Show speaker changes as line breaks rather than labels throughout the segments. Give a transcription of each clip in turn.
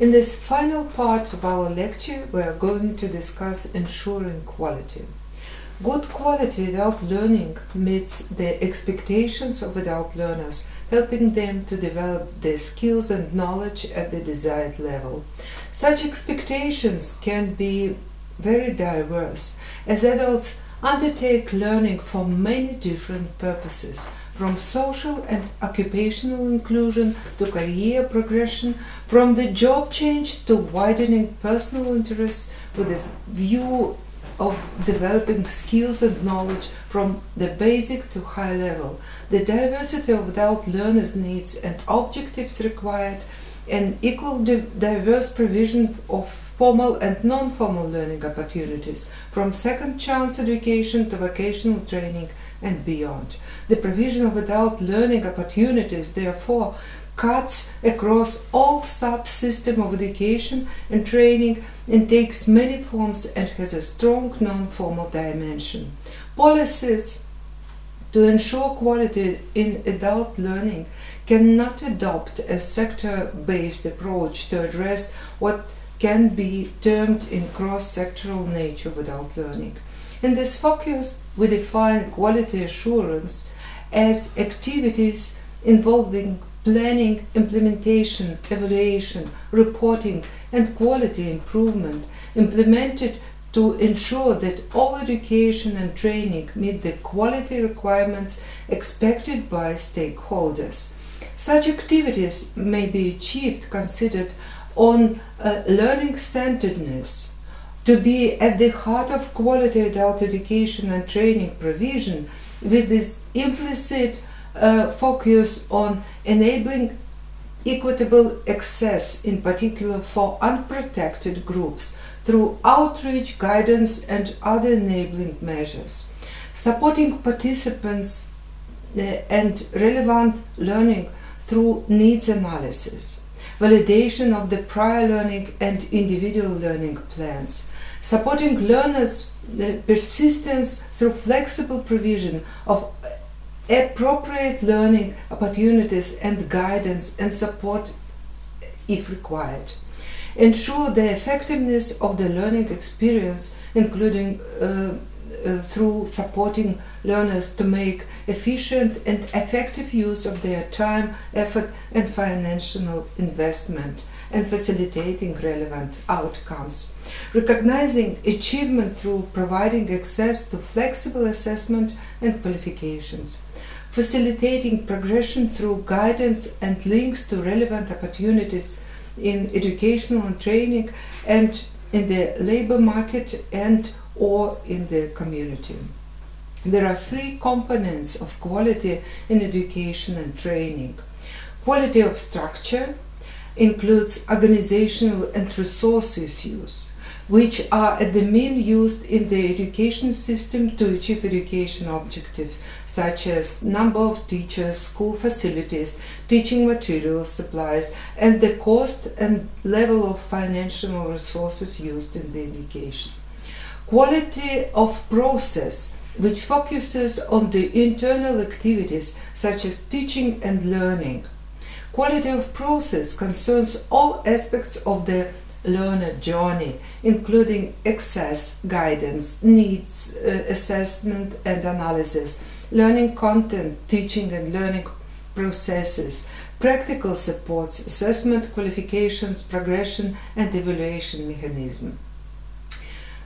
In this final part of our lecture, we are going to discuss ensuring quality. Good quality adult learning meets the expectations of adult learners, helping them to develop their skills and knowledge at the desired level. Such expectations can be very diverse, as adults undertake learning for many different purposes, from social and occupational inclusion to career progression, from the job change to widening personal interests, with a view of developing skills and knowledge from the basic to high level. The diversity of adult learners' needs and objectives required an equal diverse provision of formal and non-formal learning opportunities, from second chance education to vocational training and beyond. The provision of adult learning opportunities, therefore, cuts across all subsystems of education and training and takes many forms and has a strong non-formal dimension. Policies to ensure quality in adult learning cannot adopt a sector-based approach to address what can be termed in cross-sectoral nature of adult learning. In this focus, we define quality assurance as activities involving planning, implementation, evaluation, reporting, and quality improvement implemented to ensure that all education and training meet the quality requirements expected by stakeholders. Such activities may be achieved considered on learning centeredness to be at the heart of quality adult education and training provision, with this implicit focus on enabling equitable access, in particular for unprotected groups, through outreach, guidance, and other enabling measures, supporting participants and relevant learning through needs analysis, validation of the prior learning and individual learning plans, supporting learners' persistence through flexible provision of appropriate learning opportunities and guidance and support if required. Ensure the effectiveness of the learning experience, including through supporting learners to make efficient and effective use of their time, effort, and financial investment, and facilitating relevant outcomes. Recognizing achievement through providing access to flexible assessment and qualifications. Facilitating progression through guidance and links to relevant opportunities in educational and training and in the labor market and or in the community. There are three components of quality in education and training. Quality of structure includes organizational and resources use, which are at the mean used in the education system to achieve education objectives, such as number of teachers, school facilities, teaching materials, supplies, and the cost and level of financial resources used in the education. Quality of process, which focuses on the internal activities such as teaching and learning. Quality of process concerns all aspects of the learner journey, including access, guidance, needs, assessment and analysis, learning content, teaching and learning processes, practical supports, assessment, qualifications, progression and evaluation mechanism.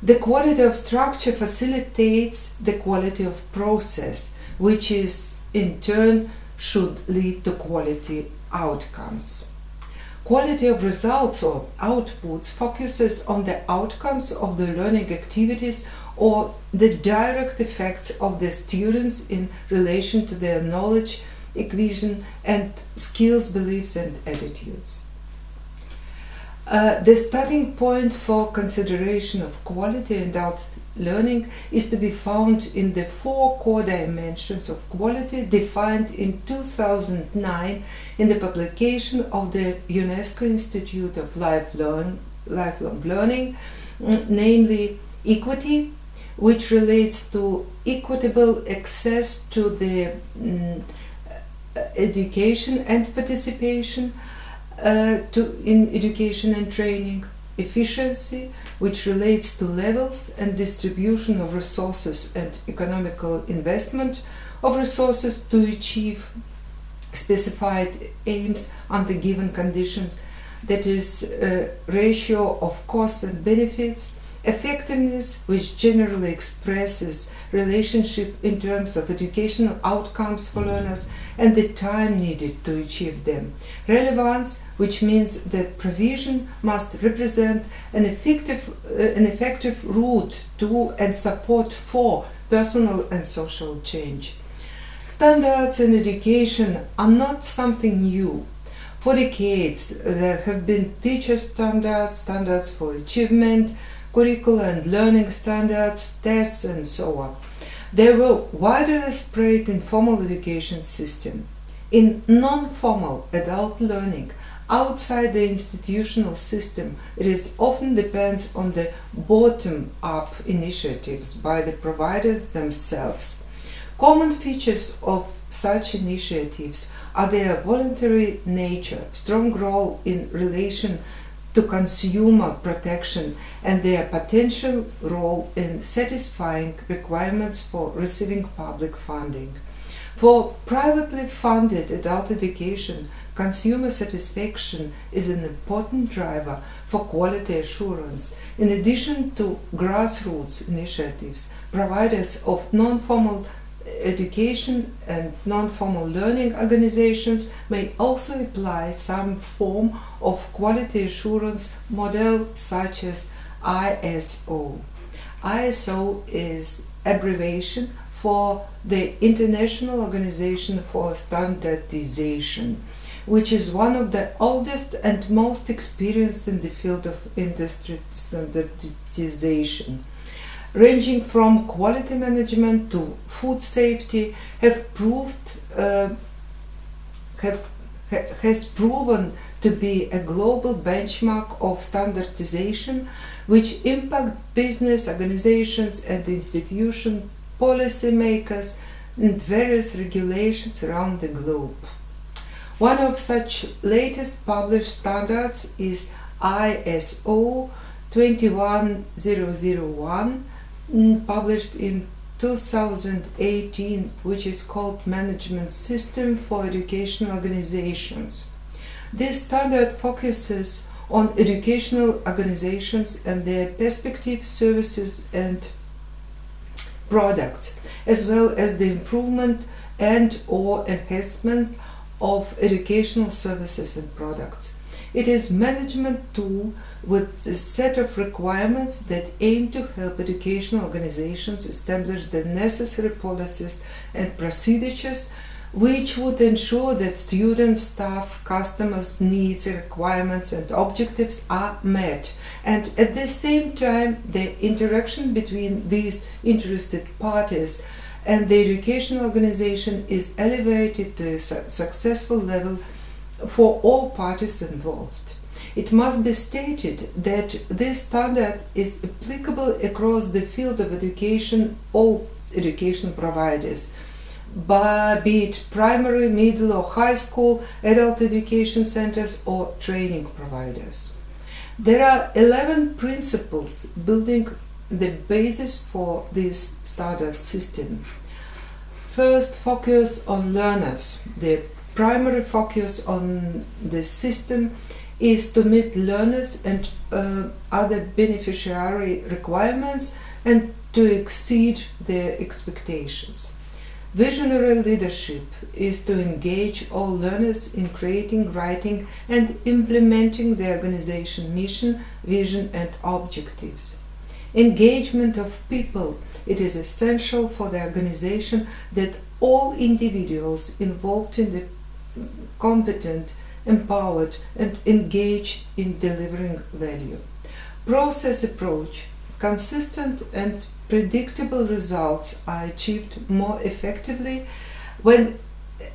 The quality of structure facilitates the quality of process, which is in turn should lead to quality outcomes. Quality of results or outputs focuses on the outcomes of the learning activities or the direct effects of the students in relation to their knowledge, acquisition, and skills, beliefs, and attitudes. The starting point for consideration of quality in adult learning is to be found in the four core dimensions of quality defined in 2009 in the publication of the UNESCO Institute of Lifelong Learning, namely equity, which relates to equitable access to the education and participation, in education and training, efficiency, which relates to levels and distribution of resources and economical investment of resources to achieve specified aims under given conditions, that is, ratio of costs and benefits, effectiveness, which generally expresses relationship in terms of educational outcomes for learners and the time needed to achieve them, relevance, which means that provision must represent an effective route to and support for personal and social change. Standards in education are not something new. For decades, there have been teacher standards, standards for achievement, curricula and learning standards, tests, and so on. They were widely spread in formal education system. In non-formal adult learning, outside the institutional system, it is often depends on the bottom-up initiatives by the providers themselves. Common features of such initiatives are their voluntary nature, strong role in relation to consumer protection, and their potential role in satisfying requirements for receiving public funding. For privately funded adult education, consumer satisfaction is an important driver for quality assurance. In addition to grassroots initiatives, providers of non-formal education and non-formal learning organizations may also apply some form of quality assurance model such as ISO. ISO is abbreviation for the International Organization for Standardization, which is one of the oldest and most experienced in the field of industry standardization. Ranging from quality management to food safety, has proven to be a global benchmark of standardization, which impact business organizations and institutions, policymakers, and various regulations around the globe. One of such latest published standards is ISO 21001, published in 2018, which is called Management System for Educational Organizations. This standard focuses on educational organizations and their perspective services and products, as well as the improvement and/or enhancement of educational services and products. It is a management tool with a set of requirements that aim to help educational organizations establish the necessary policies and procedures which would ensure that students, staff, customers' needs, requirements, and objectives are met, and at the same time the interaction between these interested parties and the educational organization is elevated to a successful level for all parties involved. It must be stated that this standard is applicable across the field of education, all education providers, be it primary, middle or high school, adult education centers or training providers. There are 11 principles building the basis for this standard system. First, focus on learners. The primary focus on the system is to meet learners and other beneficiary requirements and to exceed their expectations. Visionary leadership is to engage all learners in creating, writing, and implementing the organization mission, vision, and objectives. Engagement of people. It is essential for the organization that all individuals involved in the competent, empowered, and engaged in delivering value. Process approach. Consistent and predictable results are achieved more effectively when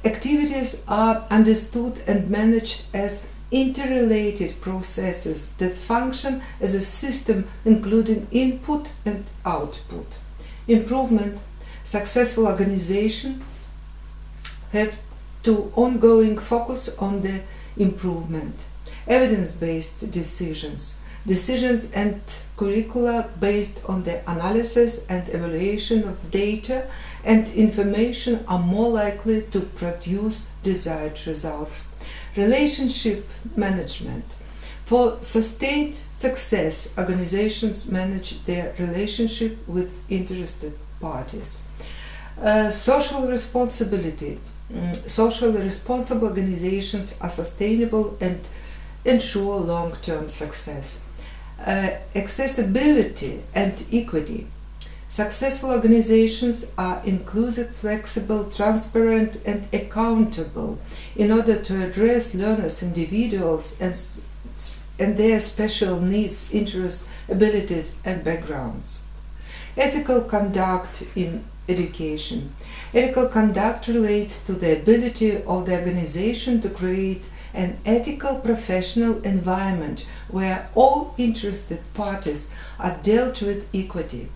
activities are understood and managed as interrelated processes that function as a system including input and output. Improvement. Successful organization have to ongoing focus on the improvement, evidence-based decisions. Decisions and curricula based on the analysis and evaluation of data and information are more likely to produce desired results. Relationship management. For sustained success, organizations manage their relationship with interested parties. Social responsibility. Socially responsible organizations are sustainable and ensure long-term success. Accessibility and equity. Successful organizations are inclusive, flexible, transparent, and accountable in order to address learners, individuals, and their special needs, interests, abilities, and backgrounds. Ethical conduct in education. Ethical conduct relates to the ability of the organization to create an ethical professional environment where all interested parties are dealt with equity.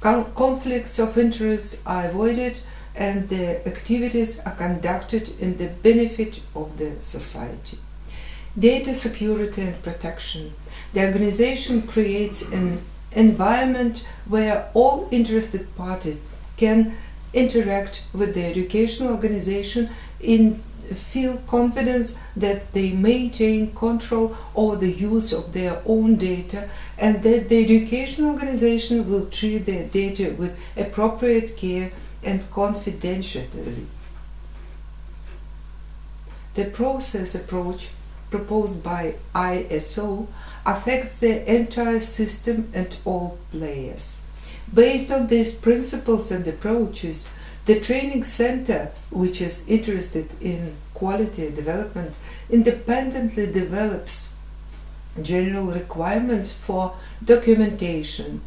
Conflicts of interest are avoided and the activities are conducted in the benefit of the society. Data security and protection. The organization creates an environment where all interested parties can interact with the educational organization and feel confidence that they maintain control over the use of their own data and that the educational organization will treat their data with appropriate care and confidentiality. The process approach proposed by ISO affects the entire system and all players. Based on these principles and approaches, the training center, which is interested in quality development, independently develops general requirements for documentation,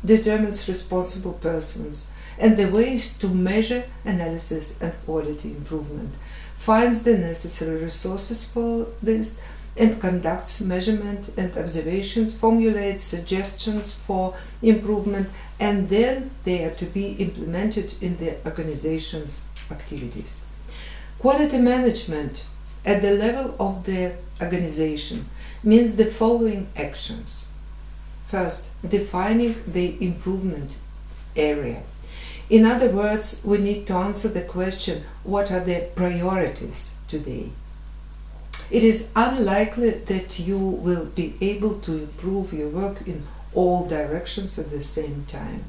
determines responsible persons, and the ways to measure analysis and quality improvement, finds the necessary resources for this, and conducts measurement and observations, formulates suggestions for improvement, and then they are to be implemented in the organization's activities. Quality management at the level of the organization means the following actions. First, defining the improvement area. In other words, we need to answer the question, what are the priorities today? It is unlikely that you will be able to improve your work in all directions at the same time.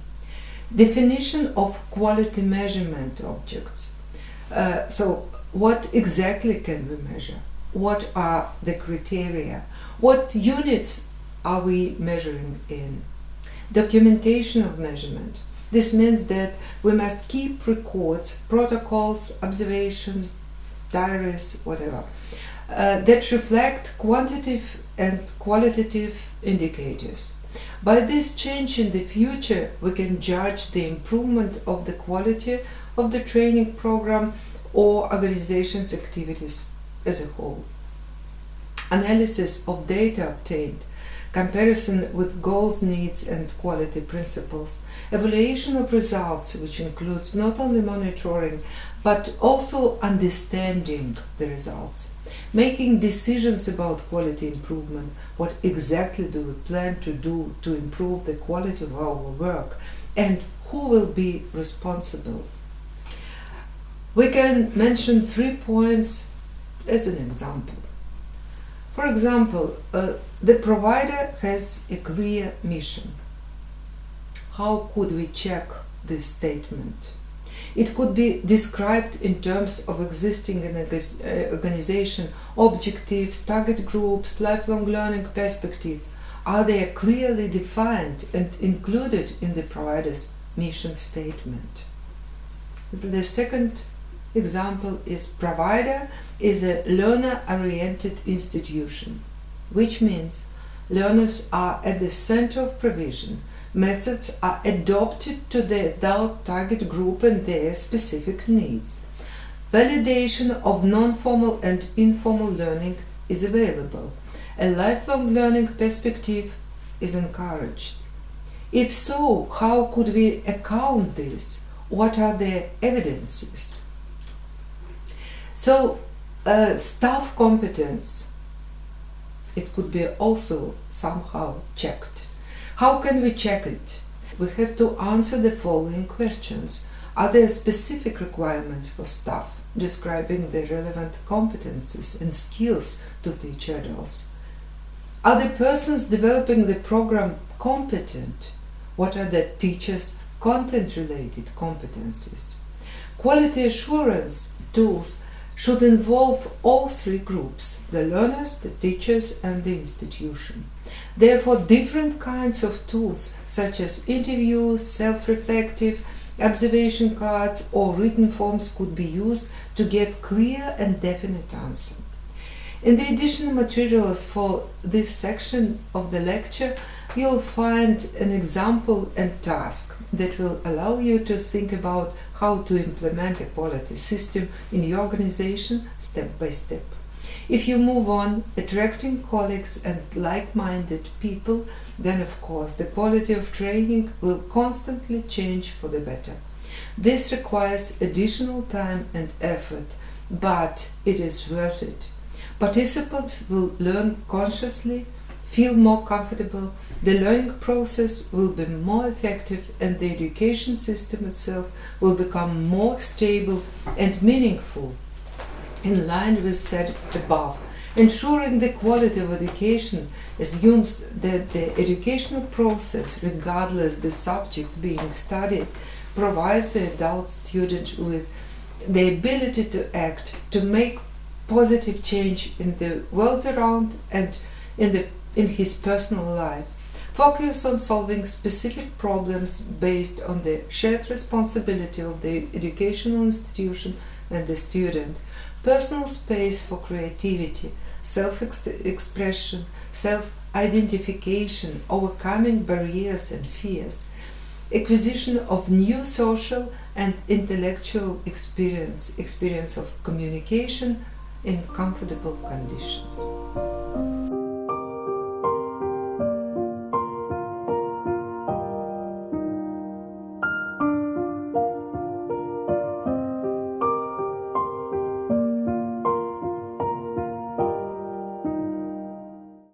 Definition of quality measurement objects. So what exactly can we measure? What are the criteria? What units are we measuring in? Documentation of measurement. This means that we must keep records, protocols, observations, diaries, whatever, that reflect quantitative and qualitative indicators. By this change in the future, we can judge the improvement of the quality of the training program or organization's activities as a whole. Analysis of data obtained, comparison with goals, needs, and quality principles, evaluation of results, which includes not only monitoring but also understanding the results, making decisions about quality improvement. What exactly do we plan to do to improve the quality of our work, and who will be responsible? We can mention 3 points as an example. For example, the provider has a clear mission. How could we check this statement? It could be described in terms of existing organization, objectives, target groups, lifelong learning perspective. Are they clearly defined and included in the provider's mission statement? The second example is provider is a learner-oriented institution, which means learners are at the center of provision. Methods are adopted to the adult target group and their specific needs. Validation of non-formal and informal learning is available. A lifelong learning perspective is encouraged. If so, how could we account this? What are the evidences? So, Staff competence, it could be also somehow checked. How can we check it? We have to answer the following questions. Are there specific requirements for staff describing the relevant competencies and skills to teach adults? Are the persons developing the program competent? What are the teachers' content-related competencies? Quality assurance tools should involve all three groups, the learners, the teachers, and the institution. Therefore, different kinds of tools such as interviews, self-reflective, observation cards, or written forms could be used to get clear and definite answer. In the additional materials for this section of the lecture, you'll find an example and task that will allow you to think about how to implement a quality system in your organization step by step. If you move on, attracting colleagues and like-minded people, then of course the quality of training will constantly change for the better. This requires additional time and effort, but it is worth it. Participants will learn consciously, feel more comfortable, the learning process will be more effective, and the education system itself will become more stable and meaningful. In line with said above, ensuring the quality of education assumes that the educational process, regardless the subject being studied, provides the adult student with the ability to act, to make positive change in the world around and in his personal life. Focus on solving specific problems based on the shared responsibility of the educational institution and the student. Personal space for creativity, self-expression, self-identification, overcoming barriers and fears, acquisition of new social and intellectual experience of communication in comfortable conditions.